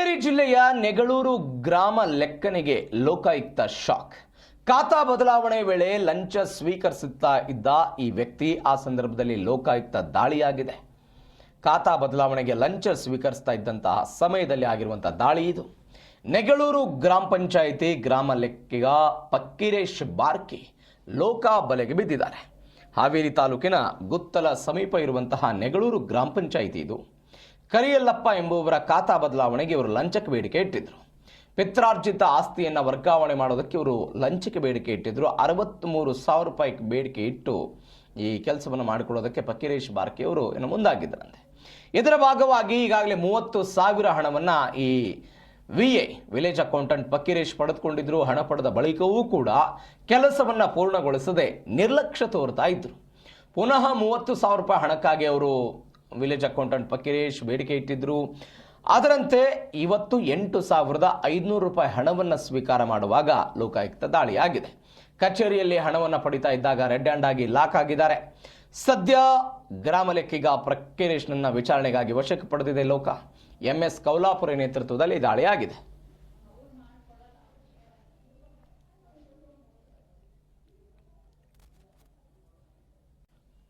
ಹಾವೇರಿ ಜಿಲ್ಲೆಯ ನೆಗಳೂರು ಗ್ರಾಮ ಲೆಕ್ಕನಿಗೆ ಲೋಕಾಯುಕ್ತ ಶಾಕ್. ಖಾತಾ ಬದಲಾವಣೆ ವೇಳೆ ಲಂಚ ಸ್ವೀಕರಿಸುತ್ತಾ ಇದ್ದ ಈ ವ್ಯಕ್ತಿ ಆ ಸಂದರ್ಭದಲ್ಲಿ ಲೋಕಾಯುಕ್ತ ದಾಳಿಯಾಗಿದೆ. ಖಾತಾ ಬದಲಾವಣೆಗೆ ಲಂಚ ಸ್ವೀಕರಿಸ್ತಾ ಇದ್ದಂತಹ ಸಮಯದಲ್ಲಿ ಆಗಿರುವಂತಹ ದಾಳಿ ಇದು. ನೆಗಳೂರು ಗ್ರಾಮ ಪಂಚಾಯಿತಿ ಗ್ರಾಮ ಲೆಕ್ಕಿಗ ಫಕ್ಕೀರೇಶ್ ಬಾರ್ಕಿ ಲೋಕ ಬಲೆಗೆ ಬಿದ್ದಿದ್ದಾರೆ. ಹಾವೇರಿ ತಾಲೂಕಿನ ಗುತ್ತಲ ಸಮೀಪ ಇರುವಂತಹ ನೆಗಳೂರು ಗ್ರಾಮ ಪಂಚಾಯಿತಿ ಇದು. ಕರಿಯಲ್ಲಪ್ಪ ಎಂಬುವರ ಖಾತಾ ಬದಲಾವಣೆಗೆ ಇವರು ಲಂಚಕ್ಕೆ ಬೇಡಿಕೆ ಇಟ್ಟಿದ್ರು. ಪಿತ್ರಾರ್ಜಿತ ಆಸ್ತಿಯನ್ನು ವರ್ಗಾವಣೆ ಮಾಡೋದಕ್ಕೆ ಇವರು ಲಂಚಕ್ಕೆ ಬೇಡಿಕೆ ಇಟ್ಟಿದ್ರು. 63,000 ರೂಪಾಯಿ ಬೇಡಿಕೆ ಇಟ್ಟು ಈ ಕೆಲಸವನ್ನು ಮಾಡಿಕೊಳ್ಳೋದಕ್ಕೆ ಫಕ್ಕೀರೇಶ್ ಬಾರ್ಕಿ ಅವರು ಮುಂದಾಗಿದ್ದರಂತೆ. ಇದರ ಭಾಗವಾಗಿ ಈಗಾಗಲೇ 30,000 ಹಣವನ್ನು ಈ ವಿಲೇಜ್ ಅಕೌಂಟೆಂಟ್ ಫಕ್ಕೀರೇಶ್ ಪಡೆದುಕೊಂಡಿದ್ರು. ಹಣ ಪಡೆದ ಬಳಿಕವೂ ಕೂಡ ಕೆಲಸವನ್ನು ಪೂರ್ಣಗೊಳಿಸದೆ ನಿರ್ಲಕ್ಷ್ಯ ತೋರ್ತಾ ಇದ್ರು. ಪುನಃ 30,000 ರೂಪಾಯಿ ಹಣಕ್ಕಾಗಿ ಅವರು ವಿಲೇಜ್ ಅಕೌಂಟೆಂಟ್ ಫಕ್ಕೀರೇಶ್ ಬೇಡಿಕೆ ಇಟ್ಟಿದ್ರು. ಅದರಂತೆ ಇವತ್ತು 8,500 ರೂಪಾಯಿ ಹಣವನ್ನು ಸ್ವೀಕಾರ ಮಾಡುವಾಗ ಲೋಕಾಯುಕ್ತ ದಾಳಿಯಾಗಿದೆ. ಕಚೇರಿಯಲ್ಲಿ ಹಣವನ್ನು ಪಡಿತಾ ಇದ್ದಾಗ ರೆಡ್ ಹ್ಯಾಂಡ್ ಆಗಿ ಲಾಕ್ ಆಗಿದ್ದಾರೆ. ಸದ್ಯ ಗ್ರಾಮ ಲೆಕ್ಕಿಗ ಫಕ್ಕೀರೇಶ್ನನ್ನ ವಿಚಾರಣೆಗಾಗಿ ವಶಕ್ಕೆ ಪಡೆದಿದೆ ಲೋಕ. MS ಕೌಲಾಪುರಿ ನೇತೃತ್ವದಲ್ಲಿ ದಾಳಿಯಾಗಿದೆ.